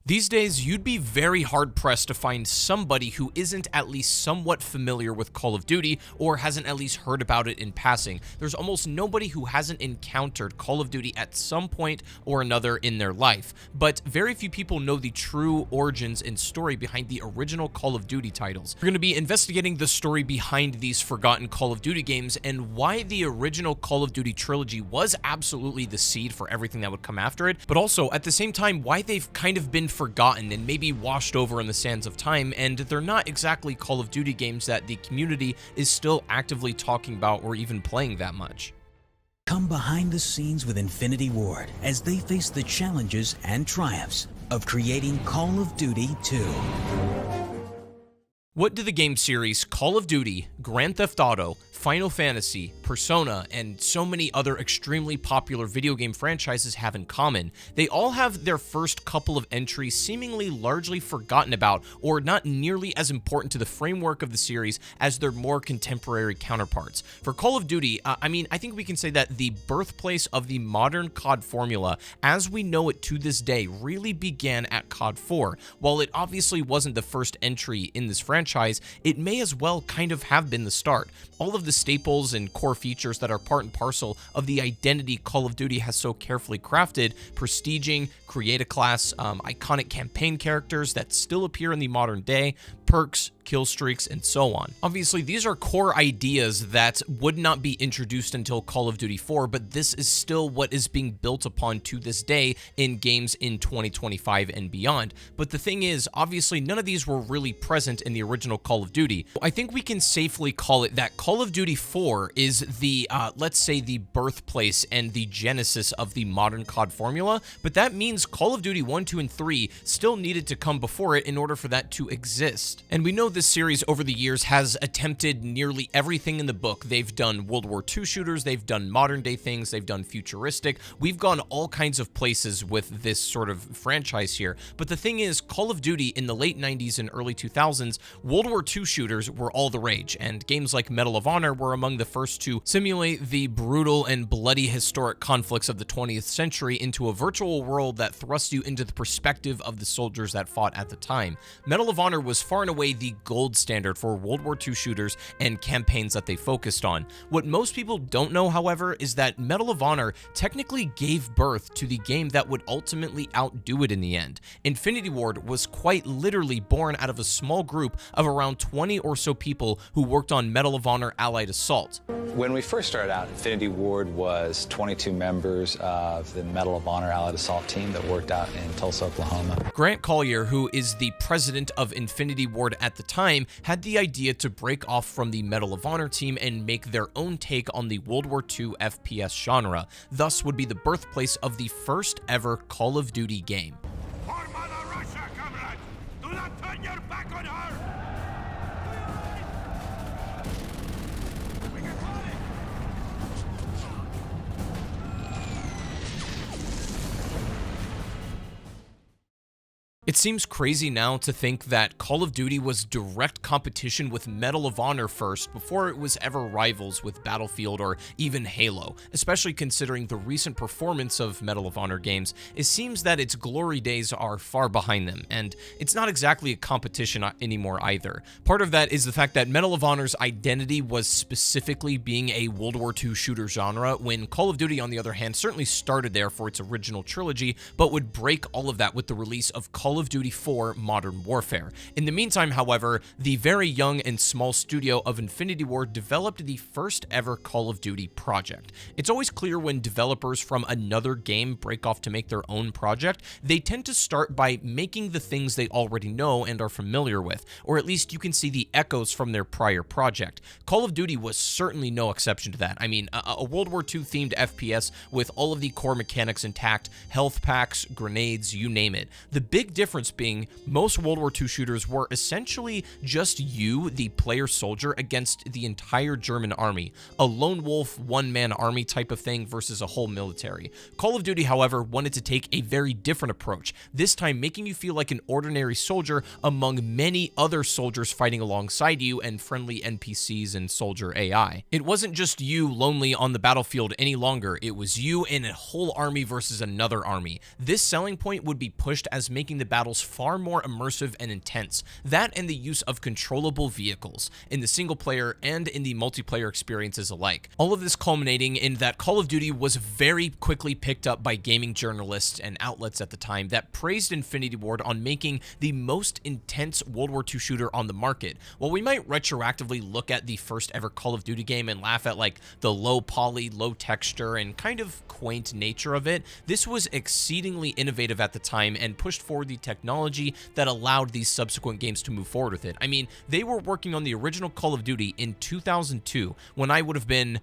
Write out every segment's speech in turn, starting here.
These days, you'd be very hard-pressed to find somebody who isn't at least somewhat familiar with Call of Duty or hasn't at least heard about it in passing. There's almost nobody who hasn't encountered Call of Duty at some point or another in their life, but very few people know the true origins and story behind the original Call of Duty titles. We're going to be investigating the story behind these forgotten Call of Duty games and why the original Call of Duty trilogy was absolutely the seed for everything that would come after it, but also at the same time why they've kind of been forgotten and maybe washed over in the sands of time, and they're not exactly Call of Duty games that the community is still actively talking about or even playing that much. Come behind the scenes with Infinity Ward as they face the challenges and triumphs of creating Call of Duty 2. What do the game series Call of Duty, Grand Theft Auto, Final Fantasy, Persona, and so many other extremely popular video game franchises have in common? They all have their first couple of entries seemingly largely forgotten about or not nearly as important to the framework of the series as their more contemporary counterparts. For Call of Duty, I think we can say that the birthplace of the modern COD formula as we know it to this day really began at COD 4. While it obviously wasn't the first entry in this franchise, it may as well kind of have been the start. All of the staples and core features that are part and parcel of the identity Call of Duty has so carefully crafted, prestiging, create a class, iconic campaign characters that still appear in the modern day, perks, kill streaks, and so on. Obviously, these are core ideas that would not be introduced until Call of Duty 4, but this is still what is being built upon to this day in games in 2025 and beyond. But the thing is, obviously, none of these were really present in the original Call of Duty. I think we can safely call it that Call of Duty 4 is the, let's say, the birthplace and the genesis of the modern COD formula, but that means Call of Duty 1, 2, and 3 still needed to come before it in order for that to exist. And we know this series over the years has attempted nearly everything in the book. They've done World War II shooters, they've done modern day things, they've done futuristic. We've gone all kinds of places with this sort of franchise here. But the thing is, Call of Duty in the late 90s and early 2000s, World War II shooters were all the rage, and games like Medal of Honor were among the first to simulate the brutal and bloody historic conflicts of the 20th century into a virtual world that thrust you into the perspective of the soldiers that fought at the time. Medal of Honor was far and away the gold standard for World War II shooters and campaigns that they focused on. What most people don't know, however, is that Medal of Honor technically gave birth to the game that would ultimately outdo it in the end. Infinity Ward was quite literally born out of a small group of around 20 or so people who worked on Medal of Honor Allied Assault. When we first started out, Infinity Ward was 22 members of the Medal of Honor Allied Assault team that worked out in Tulsa, Oklahoma. Grant Collier, who is the president of Infinity Ward at the time, had the idea to break off from the Medal of Honor team and make their own take on the World War II FPS genre, thus would be the birthplace of the first ever Call of Duty game. For Mother Russia, comrades! Do not turn your back on her! It seems crazy now to think that Call of Duty was direct competition with Medal of Honor first before it was ever rivals with Battlefield or even Halo, especially considering the recent performance of Medal of Honor games. It seems that its glory days are far behind them, and it's not exactly a competition anymore either. Part of that is the fact that Medal of Honor's identity was specifically being a World War II shooter genre, when Call of Duty, on the other hand, certainly started there for its original trilogy, but would break all of that with the release of Call of Duty 4 Modern Warfare. In the meantime, however, the very young and small studio of Infinity Ward developed the first ever Call of Duty project. It's always clear when developers from another game break off to make their own project, they tend to start by making the things they already know and are familiar with, or at least you can see the echoes from their prior project. Call of Duty was certainly no exception to that. I mean, a World War II themed FPS with all of the core mechanics intact, health packs, grenades, you name it. The big difference being most World War II shooters were essentially just you, the player soldier, against the entire German army. A lone wolf, one-man army type of thing versus a whole military. Call of Duty, however, wanted to take a very different approach, this time making you feel like an ordinary soldier among many other soldiers fighting alongside you and friendly NPCs and soldier AI. It wasn't just you lonely on the battlefield any longer, it was you and a whole army versus another army. This selling point would be pushed as making the battles far more immersive and intense. That and the use of controllable vehicles in the single player and in the multiplayer experiences alike. All of this culminating in that Call of Duty was very quickly picked up by gaming journalists and outlets at the time that praised Infinity Ward on making the most intense World War II shooter on the market. While we might retroactively look at the first ever Call of Duty game and laugh at like the low poly, low texture, and kind of quaint nature of it, this was exceedingly innovative at the time and pushed forward the technology that allowed these subsequent games to move forward with it. I mean, they were working on the original Call of Duty in 2002 when I would have been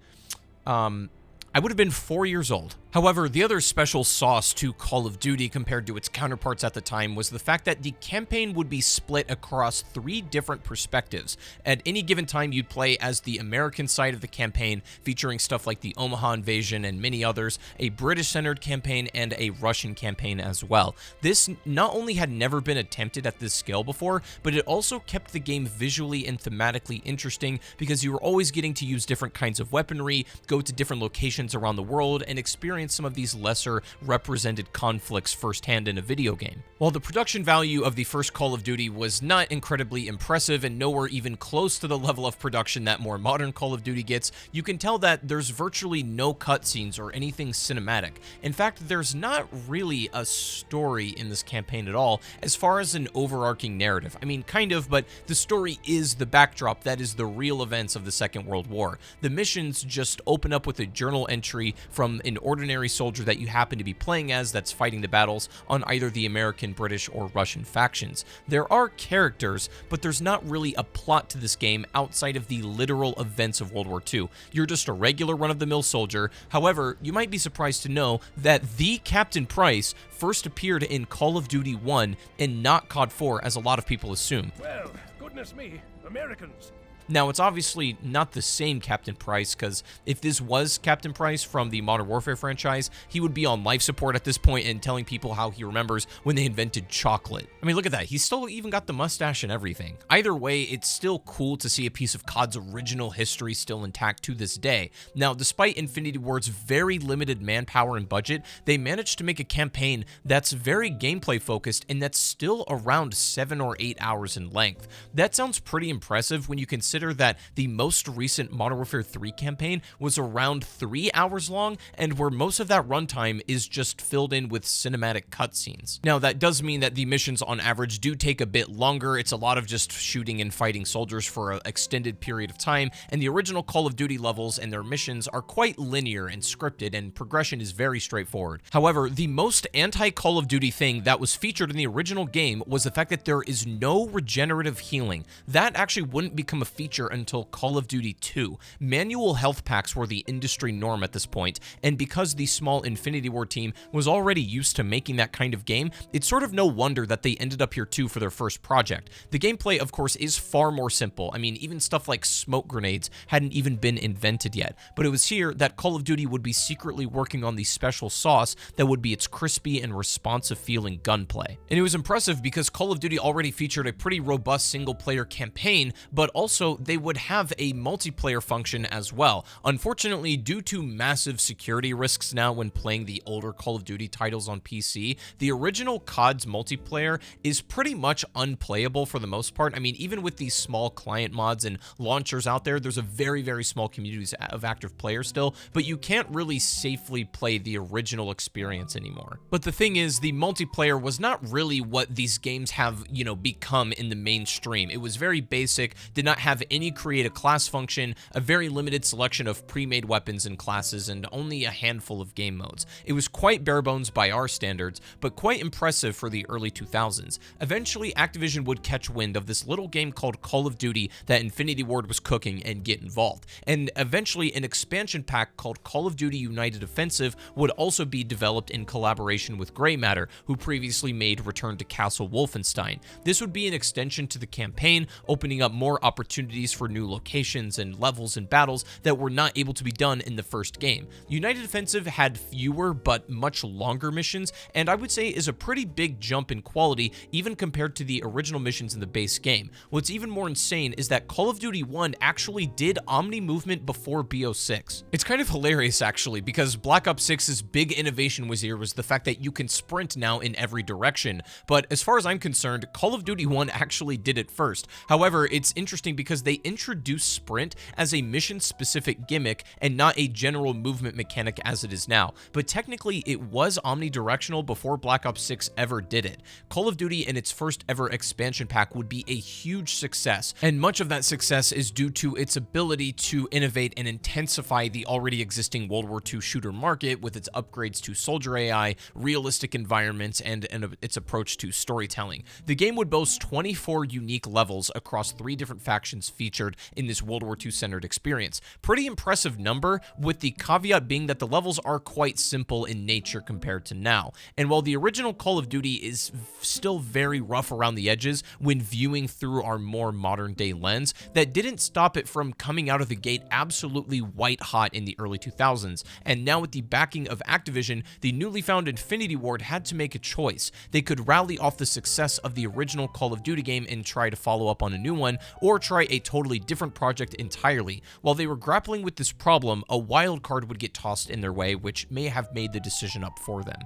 4 years old. However, the other special sauce to Call of Duty compared to its counterparts at the time was the fact that the campaign would be split across 3 different perspectives. At any given time, you'd play as the American side of the campaign, featuring stuff like the Omaha invasion and many others, a British-centered campaign, and a Russian campaign as well. This not only had never been attempted at this scale before, but it also kept the game visually and thematically interesting because you were always getting to use different kinds of weaponry, go to different locations around the world, and experience some of these lesser represented conflicts firsthand in a video game. While the production value of the first Call of Duty was not incredibly impressive and nowhere even close to the level of production that more modern Call of Duty gets, you can tell that there's virtually no cutscenes or anything cinematic. In fact, there's not really a story in this campaign at all as far as an overarching narrative. I mean, kind of, but the story is the backdrop that is the real events of the Second World War. The missions just open up with a journal entry from an ordinary soldier that you happen to be playing as that's fighting the battles on either the American, British, or Russian factions. There are characters, but there's not really a plot to this game outside of the literal events of World War II. You're just a regular run-of-the-mill soldier. However, you might be surprised to know that the Captain Price first appeared in Call of Duty 1 and not COD 4, as a lot of people assume. Well, goodness me, Americans. Now, it's obviously not the same Captain Price, because if this was Captain Price from the Modern Warfare franchise, he would be on life support at this point and telling people how he remembers when they invented chocolate. I mean, look at that. He's still even got the mustache and everything. Either way, it's still cool to see a piece of COD's original history still intact to this day. Now, despite Infinity Ward's very limited manpower and budget, they managed to make a campaign that's very gameplay focused and that's still around 7 or 8 hours in length. That sounds pretty impressive when you consider that the most recent Modern Warfare 3 campaign was around 3 hours long, and where most of that runtime is just filled in with cinematic cutscenes. Now, that does mean that the missions on average do take a bit longer. It's a lot of just shooting and fighting soldiers for an extended period of time, and the original Call of Duty levels and their missions are quite linear and scripted, and progression is very straightforward. However, the most anti-Call of Duty thing that was featured in the original game was the fact that there is no regenerative healing. That actually wouldn't become a feature until Call of Duty 2. Manual health packs were the industry norm at this point, and because the small Infinity Ward team was already used to making that kind of game, it's sort of no wonder that they ended up here too for their first project. The gameplay, of course, is far more simple. I mean, even stuff like smoke grenades hadn't even been invented yet, but it was here that Call of Duty would be secretly working on the special sauce that would be its crispy and responsive feeling gunplay. And it was impressive because Call of Duty already featured a pretty robust single-player campaign, but also they would have a multiplayer function as well. Unfortunately, due to massive security risks now when playing the older Call of Duty titles on PC, the original COD's multiplayer is pretty much unplayable for the most part. I mean, even with these small client mods and launchers out there, there's a very, very small community of active players still, but you can't really safely play the original experience anymore. But the thing is, the multiplayer was not really what these games have, become in the mainstream. It was very basic, did not have any create a class function, a very limited selection of pre-made weapons and classes, and only a handful of game modes. It was quite bare bones by our standards, but quite impressive for the early 2000s. Eventually, Activision would catch wind of this little game called Call of Duty that Infinity Ward was cooking and get involved. And eventually, an expansion pack called Call of Duty United Offensive would also be developed in collaboration with Grey Matter, who previously made Return to Castle Wolfenstein. This would be an extension to the campaign, opening up more opportunities opportunities for new locations and levels and battles that were not able to be done in the first game. United Offensive had fewer but much longer missions, and I would say is a pretty big jump in quality even compared to the original missions in the base game. What's even more insane is that Call of Duty 1 actually did Omni movement before BO6. It's kind of hilarious actually, because Black Ops 6's big innovation was the fact that you can sprint now in every direction, but as far as I'm concerned, Call of Duty 1 actually did it first. However, it's interesting because they introduced sprint as a mission-specific gimmick and not a general movement mechanic as it is now, but technically it was omnidirectional before Black Ops 6 ever did it. Call of Duty in its first ever expansion pack would be a huge success, and much of that success is due to its ability to innovate and intensify the already existing World War II shooter market with its upgrades to soldier AI, realistic environments, and its approach to storytelling. The game would boast 24 unique levels across 3 different factions featured in this World War II centered experience. Pretty impressive number, with the caveat being that the levels are quite simple in nature compared to now. And while the original Call of Duty is still very rough around the edges when viewing through our more modern day lens, that didn't stop it from coming out of the gate absolutely white hot in the early 2000s. And now with the backing of Activision, the newly found Infinity Ward had to make a choice. They could rally off the success of the original Call of Duty game and try to follow up on a new one, or try a totally different project entirely. While they were grappling with this problem, a wild card would get tossed in their way, which may have made the decision up for them.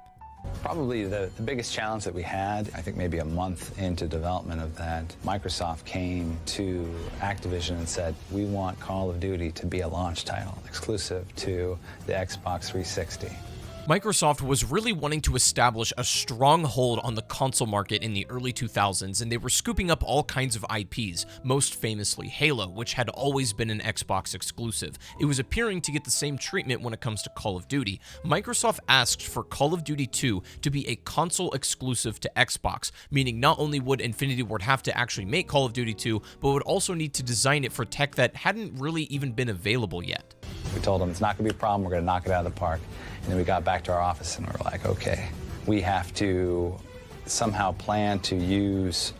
Probably the biggest challenge that we had, I think maybe a month into development of that, Microsoft came to Activision and said, we want Call of Duty to be a launch title exclusive to the Xbox 360. Microsoft was really wanting to establish a strong hold on the console market in the early 2000s, and they were scooping up all kinds of IPs, most famously Halo, which had always been an Xbox exclusive. It was appearing to get the same treatment when it comes to Call of Duty. Microsoft asked for Call of Duty 2 to be a console exclusive to Xbox, meaning not only would Infinity Ward have to actually make Call of Duty 2, but would also need to design it for tech that hadn't really even been available yet. We told them it's not going to be a problem, we're going to knock it out of the park. And then we got back to our office and we're like, okay, we have to somehow plan to use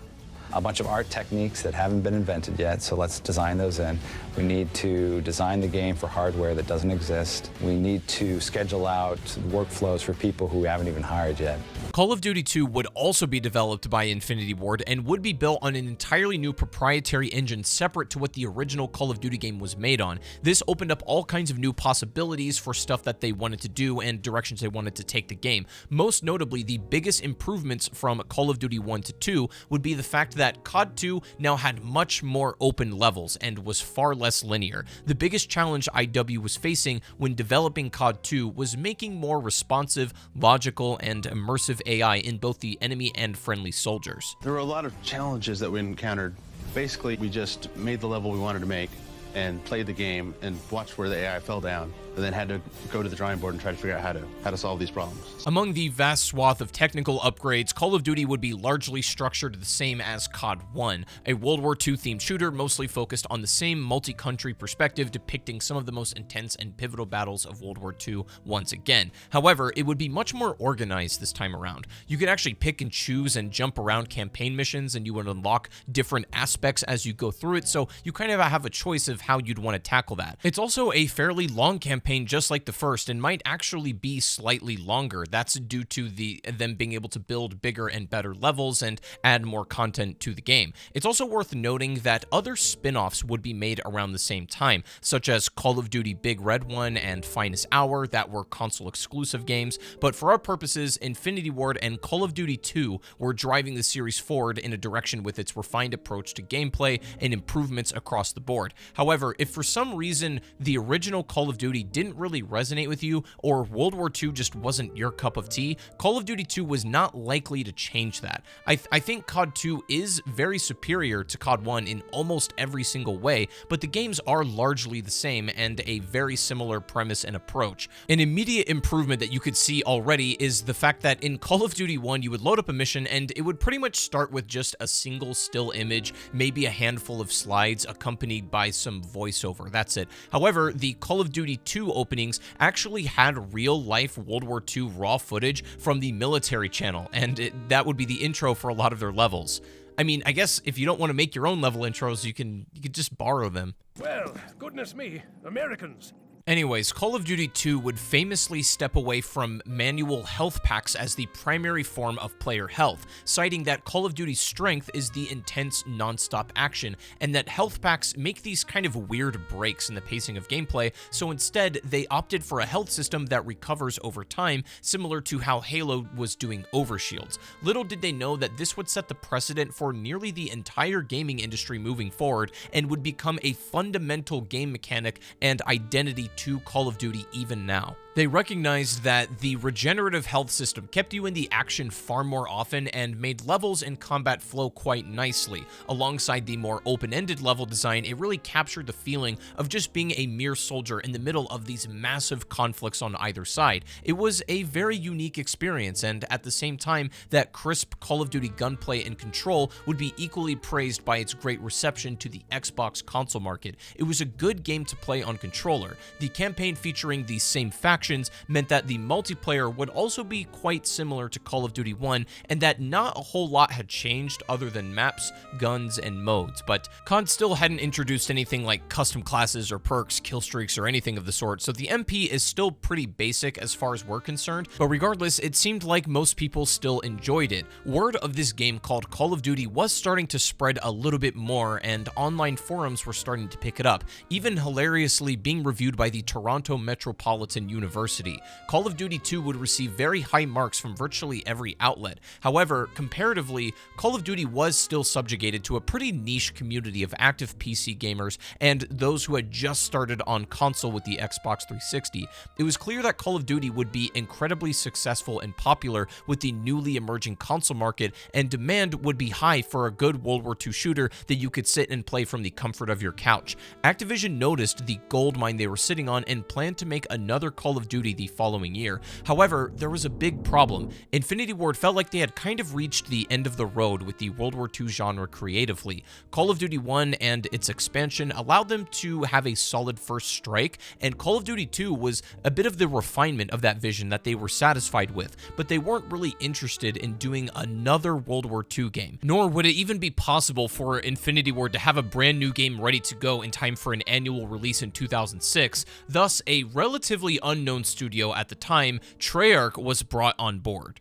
a bunch of art techniques that haven't been invented yet, so let's design those in. We need to design the game for hardware that doesn't exist. We need to schedule out workflows for people who we haven't even hired yet. Call of Duty 2 would also be developed by Infinity Ward and would be built on an entirely new proprietary engine separate to what the original Call of Duty game was made on. This opened up all kinds of new possibilities for stuff that they wanted to do and directions they wanted to take the game. Most notably, the biggest improvements from Call of Duty 1 to 2 would be the fact that COD 2 now had much more open levels and was far less linear. The biggest challenge IW was facing when developing COD 2 was making more responsive, logical, and immersive AI in both the enemy and friendly soldiers. There were a lot of challenges that we encountered. Basically, we just made the level we wanted to make and played the game and watched where the AI fell down, and then had to go to the drawing board and try to figure out how to solve these problems. Among the vast swath of technical upgrades, Call of Duty would be largely structured the same as COD 1, a World War II themed shooter mostly focused on the same multi-country perspective, depicting some of the most intense and pivotal battles of World War II once again. However, it would be much more organized this time around. You could actually pick and choose and jump around campaign missions, and you would unlock different aspects as you go through it, so you kind of have a choice of how you'd want to tackle that. It's also a fairly long campaign, just like the first, and might actually be slightly longer. That's due to them being able to build bigger and better levels and add more content to the game. It's also worth noting that other spin-offs would be made around the same time, such as Call of Duty Big Red One and Finest Hour, that were console exclusive games, but for our purposes, Infinity Ward and Call of Duty 2 were driving the series forward in a direction with its refined approach to gameplay and improvements across the board. However, if for some reason the original Call of Duty didn't really resonate with you, or World War II just wasn't your cup of tea, Call of Duty 2 was not likely to change that. I think COD 2 is very superior to COD 1 in almost every single way, but the games are largely the same and a very similar premise and approach. An immediate improvement that you could see already is the fact that in Call of Duty 1, you would load up a mission and it would pretty much start with just a single still image, maybe a handful of slides accompanied by some voiceover. That's it. However, the Call of Duty 2 openings actually had real-life World War II raw footage from the military channel, and that would be the intro for a lot of their levels. I mean, I guess if you don't want to make your own level intros, you could just borrow them. Well, goodness me, Americans. Anyways, Call of Duty 2 would famously step away from manual health packs as the primary form of player health, citing that Call of Duty's strength is the intense, non-stop action, and that health packs make these kind of weird breaks in the pacing of gameplay, so instead, they opted for a health system that recovers over time, similar to how Halo was doing overshields. Little did they know that this would set the precedent for nearly the entire gaming industry moving forward, and would become a fundamental game mechanic and identity to Call of Duty even now. They recognized that the regenerative health system kept you in the action far more often and made levels and combat flow quite nicely. Alongside the more open-ended level design, it really captured the feeling of just being a mere soldier in the middle of these massive conflicts on either side. It was a very unique experience, and at the same time, that crisp Call of Duty gunplay and control would be equally praised by its great reception to the Xbox console market. It was a good game to play on controller. The campaign featuring the same factions meant that the multiplayer would also be quite similar to Call of Duty 1, and that not a whole lot had changed other than maps, guns, and modes, but COD still hadn't introduced anything like custom classes or perks, kill streaks, or anything of the sort, so the MP is still pretty basic as far as we're concerned, but regardless, it seemed like most people still enjoyed it. Word of this game called Call of Duty was starting to spread a little bit more, and online forums were starting to pick it up, even hilariously being reviewed by the Toronto Metropolitan University. Call of Duty 2 would receive very high marks from virtually every outlet. However, comparatively, Call of Duty was still subjugated to a pretty niche community of active PC gamers and those who had just started on console with the Xbox 360. It was clear that Call of Duty would be incredibly successful and popular with the newly emerging console market, and demand would be high for a good World War II shooter that you could sit and play from the comfort of your couch. Activision noticed the gold mine they were sitting on and planned to make another Call of Duty the following year. However, there was a big problem. Infinity Ward felt like they had kind of reached the end of the road with the World War II genre creatively. Call of Duty 1 and its expansion allowed them to have a solid first strike, and Call of Duty 2 was a bit of the refinement of that vision that they were satisfied with, but they weren't really interested in doing another World War II game. Nor would it even be possible for Infinity Ward to have a brand new game ready to go in time for an annual release in 2006, thus a relatively unknown studio at the time, Treyarch, was brought on board.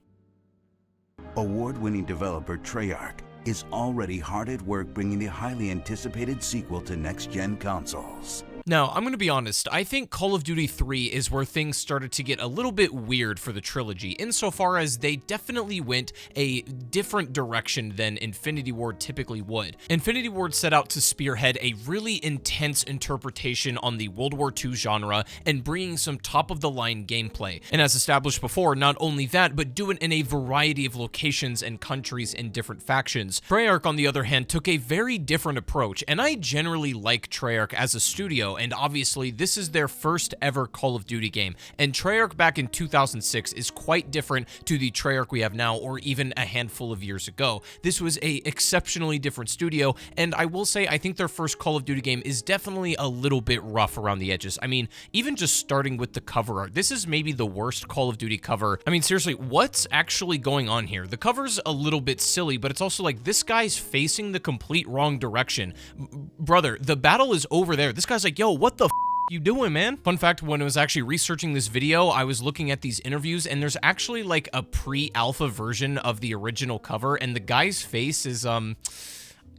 Award-winning developer Treyarch is already hard at work bringing the highly anticipated sequel to next-gen consoles. Now, I'm going to be honest, I think Call of Duty 3 is where things started to get a little bit weird for the trilogy, insofar as they definitely went a different direction than Infinity Ward typically would. Infinity Ward set out to spearhead a really intense interpretation on the World War II genre and bringing some top-of-the-line gameplay. And as established before, not only that, but do it in a variety of locations and countries and different factions. Treyarch, on the other hand, took a very different approach, and I generally like Treyarch as a studio, and obviously this is their first ever Call of Duty game, and Treyarch back in 2006 is quite different to the Treyarch we have now, or even a handful of years ago. This was a exceptionally different studio, and I will say I think their first Call of Duty game is definitely a little bit rough around the edges. I mean, even just starting with the cover art, this is maybe the worst Call of Duty cover. I mean, seriously, what's actually going on here? The cover's a little bit silly, but it's also like, this guy's facing the complete wrong direction. Brother, the battle is over there. This guy's like, yo, what the f you doing, man? Fun fact, when I was actually researching this video, I was looking at these interviews, and there's actually like a pre-alpha version of the original cover, and the guy's face is,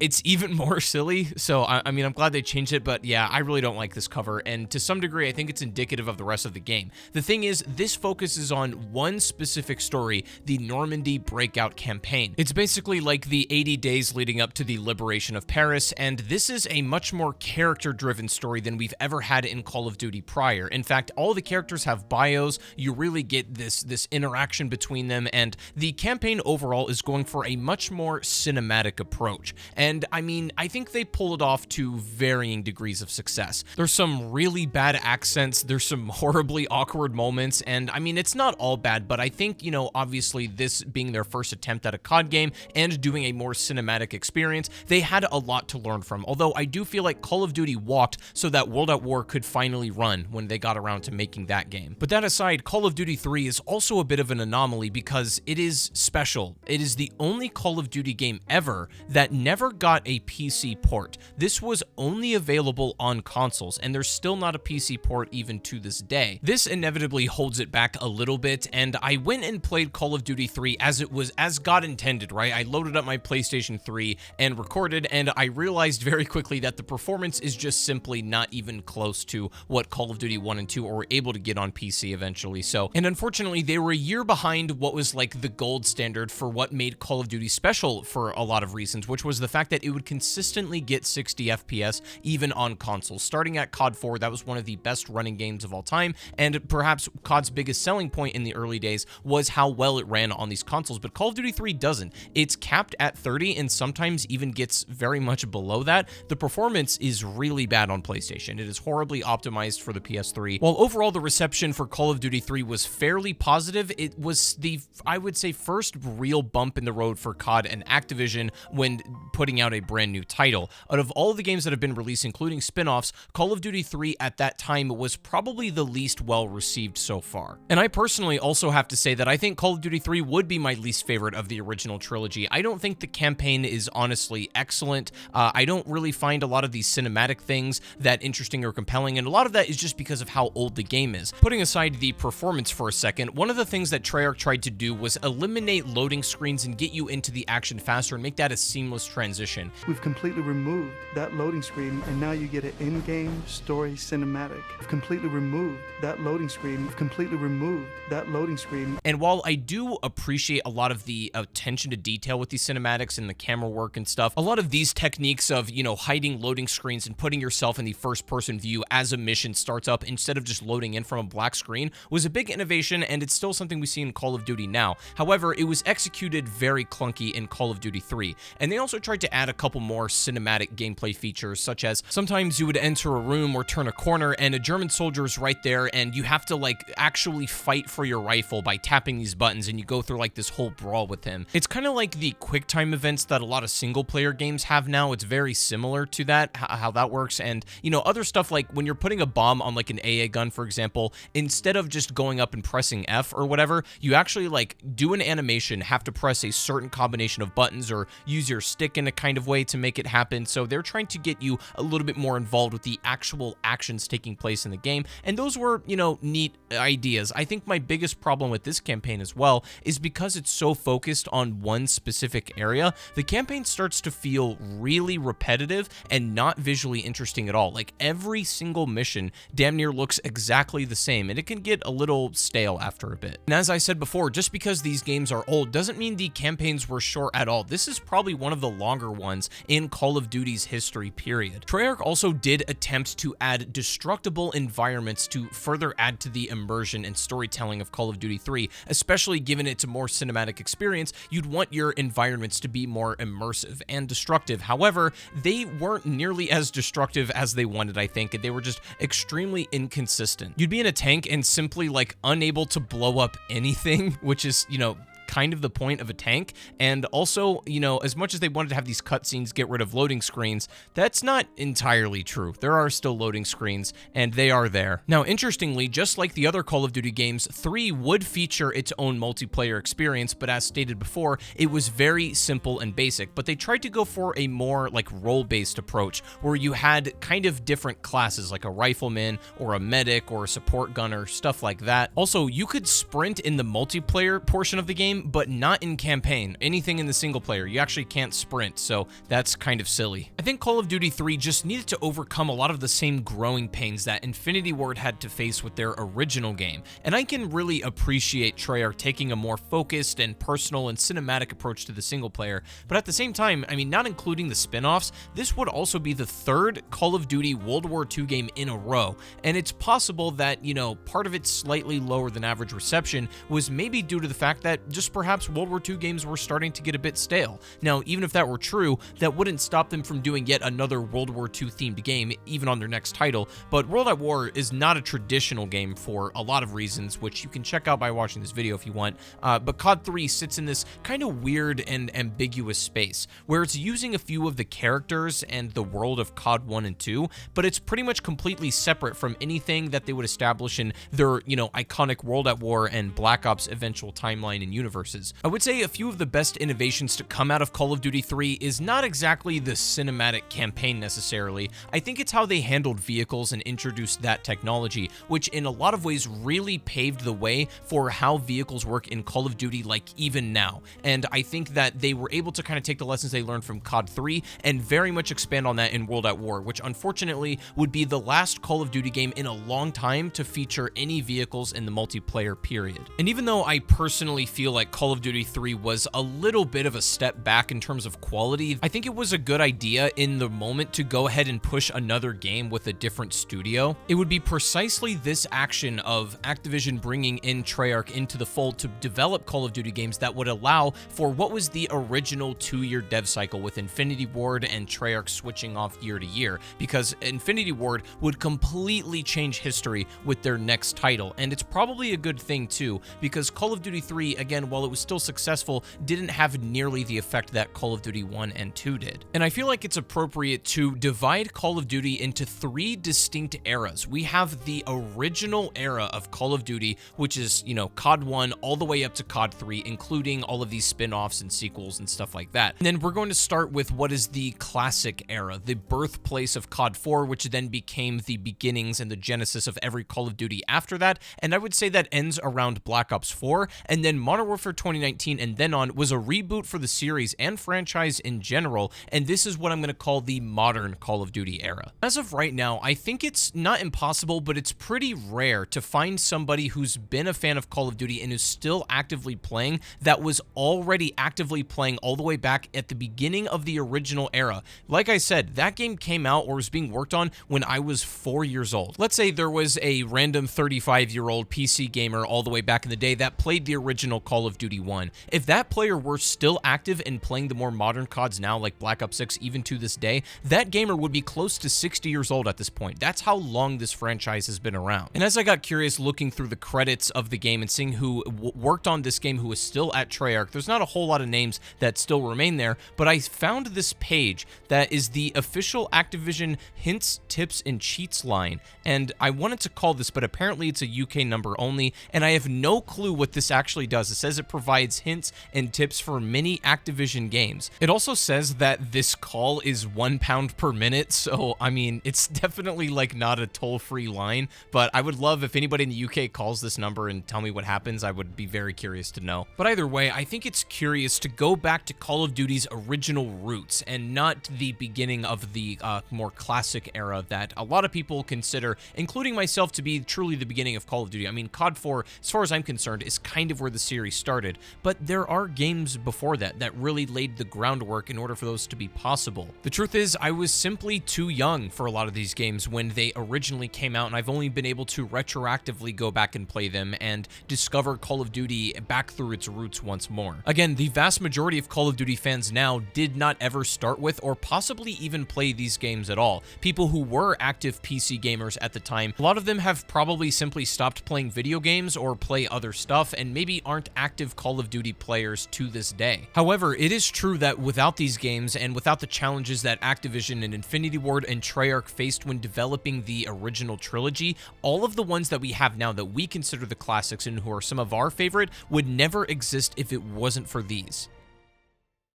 it's even more silly. So, I mean, I'm glad they changed it, but yeah, I really don't like this cover, and to some degree, I think it's indicative of the rest of the game. The thing is, this focuses on one specific story, the Normandy Breakout Campaign. It's basically like the 80 days leading up to the liberation of Paris, and this is a much more character-driven story than we've ever had in Call of Duty prior. In fact, all the characters have bios, you really get this interaction between them, and the campaign overall is going for a much more cinematic approach. And And I mean, I think they pull it off to varying degrees of success. There's some really bad accents, there's some horribly awkward moments, and I mean, it's not all bad, but I think, you know, obviously this being their first attempt at a COD game and doing a more cinematic experience, they had a lot to learn from. Although I do feel like Call of Duty walked so that World at War could finally run when they got around to making that game. But that aside, Call of Duty 3 is also a bit of an anomaly because it is special. It is the only Call of Duty game ever that never got a PC port. This was only available on consoles, and there's still not a PC port even to this day. This inevitably holds it back a little bit, and I went and played Call of Duty 3 as it was, as God intended, right? I loaded up my PlayStation 3 and recorded, and I realized very quickly that the performance is just simply not even close to what Call of Duty 1 and 2 were able to get on PC eventually. So, and unfortunately, they were a year behind what was like the gold standard for what made Call of Duty special for a lot of reasons, which was the fact that it would consistently get 60 FPS even on consoles. Starting at COD 4, that was one of the best running games of all time, and perhaps COD's biggest selling point in the early days was how well it ran on these consoles, but Call of Duty 3 doesn't. It's capped at 30 and sometimes even gets very much below that. The performance is really bad on PlayStation. It is horribly optimized for the PS3. While overall the reception for Call of Duty 3 was fairly positive, it was the, I would say, first real bump in the road for COD and Activision when putting out a brand new title. Out of all of the games that have been released, including spin-offs, Call of Duty 3 at that time was probably the least well received so far. And I personally also have to say that I think Call of Duty 3 would be my least favorite of the original trilogy. I don't think the campaign is honestly excellent. I don't really find a lot of these cinematic things that interesting or compelling, and a lot of that is just because of how old the game is. Putting aside the performance for a second, one of the things that Treyarch tried to do was eliminate loading screens and get you into the action faster and make that a seamless transition. We've completely removed that loading screen, and now you get an in-game story cinematic. We've completely removed that loading screen. We've completely removed that loading screen. And while I do appreciate a lot of the attention to detail with these cinematics and the camera work and stuff, a lot of these techniques of, you know, hiding loading screens and putting yourself in the first-person view as a mission starts up instead of just loading in from a black screen was a big innovation, and it's still something we see in Call of Duty now. However, it was executed very clunky in Call of Duty 3, and they also tried to add a couple more cinematic gameplay features, such as sometimes you would enter a room or turn a corner and a German soldier is right there, and you have to like actually fight for your rifle by tapping these buttons, and you go through like this whole brawl with him. It's kind of like the quick time events that a lot of single player games have now. It's very similar to that, how that works. And you know, other stuff like when you're putting a bomb on like an AA gun, for example, instead of just going up and pressing F or whatever, you actually like do an animation, have to press a certain combination of buttons or use your stick in a kind of way to make it happen. So they're trying to get you a little bit more involved with the actual actions taking place in the game, and those were, you know, neat ideas. I think my biggest problem with this campaign as well is because it's so focused on one specific area, the campaign starts to feel really repetitive and not visually interesting at all. Like every single mission damn near looks exactly the same, and it can get a little stale after a bit. And as I said before, just because these games are old doesn't mean the campaigns were short at all. This is probably one of the longer ones in Call of Duty's history period. Treyarch also did attempt to add destructible environments to further add to the immersion and storytelling of Call of Duty 3, especially given it's a more cinematic experience. You'd want your environments to be more immersive and destructive. However, they weren't nearly as destructive as they wanted, I think, and they were just extremely inconsistent. You'd be in a tank and simply like unable to blow up anything, which is, you know, kind of the point of a tank. And also, you know, as much as they wanted to have these cutscenes get rid of loading screens, that's not entirely true. There are still loading screens, and they are there. Now, interestingly, just like the other Call of Duty games, 3 would feature its own multiplayer experience, but as stated before, it was very simple and basic. But they tried to go for a more like role-based approach, where you had kind of different classes, like a rifleman or a medic or a support gunner, stuff like that. Also, you could sprint in the multiplayer portion of the game, but not in campaign. Anything in the single player, you actually can't sprint, so that's kind of silly. I think Call of Duty 3 just needed to overcome a lot of the same growing pains that Infinity Ward had to face with their original game, and I can really appreciate Treyarch taking a more focused and personal and cinematic approach to the single player, but at the same time, I mean, not including the spin-offs, this would also be the 3rd Call of Duty World War II game in a row, and it's possible that, you know, part of its slightly lower than average reception was maybe due to the fact that just perhaps World War II games were starting to get a bit stale. Now, even if that were true, that wouldn't stop them from doing yet another World War II themed game, even on their next title. But World at War is not a traditional game for a lot of reasons, which you can check out by watching this video if you want. But COD 3 sits in this kind of weird and ambiguous space, where it's using a few of the characters and the world of COD 1 and 2, but it's pretty much completely separate from anything that they would establish in their, iconic World at War and Black Ops eventual timeline and universes. I would say a few of the best innovations to come out of Call of Duty 3 is not exactly the cinematic campaign necessarily. I think it's how they handled vehicles and introduced that technology, which in a lot of ways really paved the way for how vehicles work in Call of Duty, like even now. And I think that they were able to kind of take the lessons they learned from COD 3 and very much expand on that in World at War, which unfortunately would be the last Call of Duty game in a long time to feature any vehicles in the multiplayer period. And even though I personally feel like Call of Duty 3 was a little bit of a step back in terms of quality, I think it was a good idea in the moment to go ahead and push another game with a different studio. It would be precisely this action of Activision bringing in Treyarch into the fold to develop Call of Duty games that would allow for what was the original 2-year dev cycle with Infinity Ward and Treyarch switching off year to year, because Infinity Ward would completely change history with their next title. And it's probably a good thing too, because Call of Duty 3, again, while it was still successful, didn't have nearly the effect that Call of Duty 1 and 2 did. And I feel like it's appropriate to divide Call of Duty into 3 distinct eras. We have the original era of Call of Duty, which is, COD 1 all the way up to COD 3, including all of these spin-offs and sequels and stuff like that. And then we're going to start with what is the classic era, the birthplace of COD 4, which then became the beginnings and the genesis of every Call of Duty after that. And I would say that ends around Black Ops 4, and then Modern Warfare 2019 and then on was a reboot for the series and franchise in general, and this is what I'm going to call the modern Call of Duty era. As of right now, I think it's not impossible, but it's pretty rare to find somebody who's been a fan of Call of Duty and is still actively playing that was already actively playing all the way back at the beginning of the original era. Like I said, that game came out or was being worked on when I was 4 years old. Let's say there was a random 35-year-old PC gamer all the way back in the day that played the original Call of Duty 1. If that player were still active and playing the more modern CODs now, like Black Ops 6, even to this day, that gamer would be close to 60 years old at this point. That's how long this franchise has been around. And as I got curious looking through the credits of the game and seeing who worked on this game who is still at Treyarch, there's not a whole lot of names that still remain there, but I found this page that is the official Activision hints, tips, and cheats line. And I wanted to call this, but apparently it's a UK number only, and I have no clue what this actually does. It says it provides hints and tips for many Activision games. It also says that this call is £1 per minute, so I mean, it's definitely like not a toll-free line, but I would love if anybody in the UK calls this number and tell me what happens. I would be very curious to know. But either way, I think it's curious to go back to Call of Duty's original roots and not the beginning of the more classic era that a lot of people consider, including myself, to be truly the beginning of Call of Duty. I mean, COD 4, as far as I'm concerned, is kind of where the series started, but there are games before that that really laid the groundwork in order for those to be possible. The truth is, I was simply too young for a lot of these games when they originally came out, and I've only been able to retroactively go back and play them and discover Call of Duty back through its roots once more. Again, the vast majority of Call of Duty fans now did not ever start with or possibly even play these games at all. People who were active PC gamers at the time, a lot of them have probably simply stopped playing video games or play other stuff and maybe aren't active Call of Duty players to this day. However, it is true that without these games and without the challenges that Activision and Infinity Ward and Treyarch faced when developing the original trilogy, all of the ones that we have now that we consider the classics and who are some of our favorite would never exist if it wasn't for these.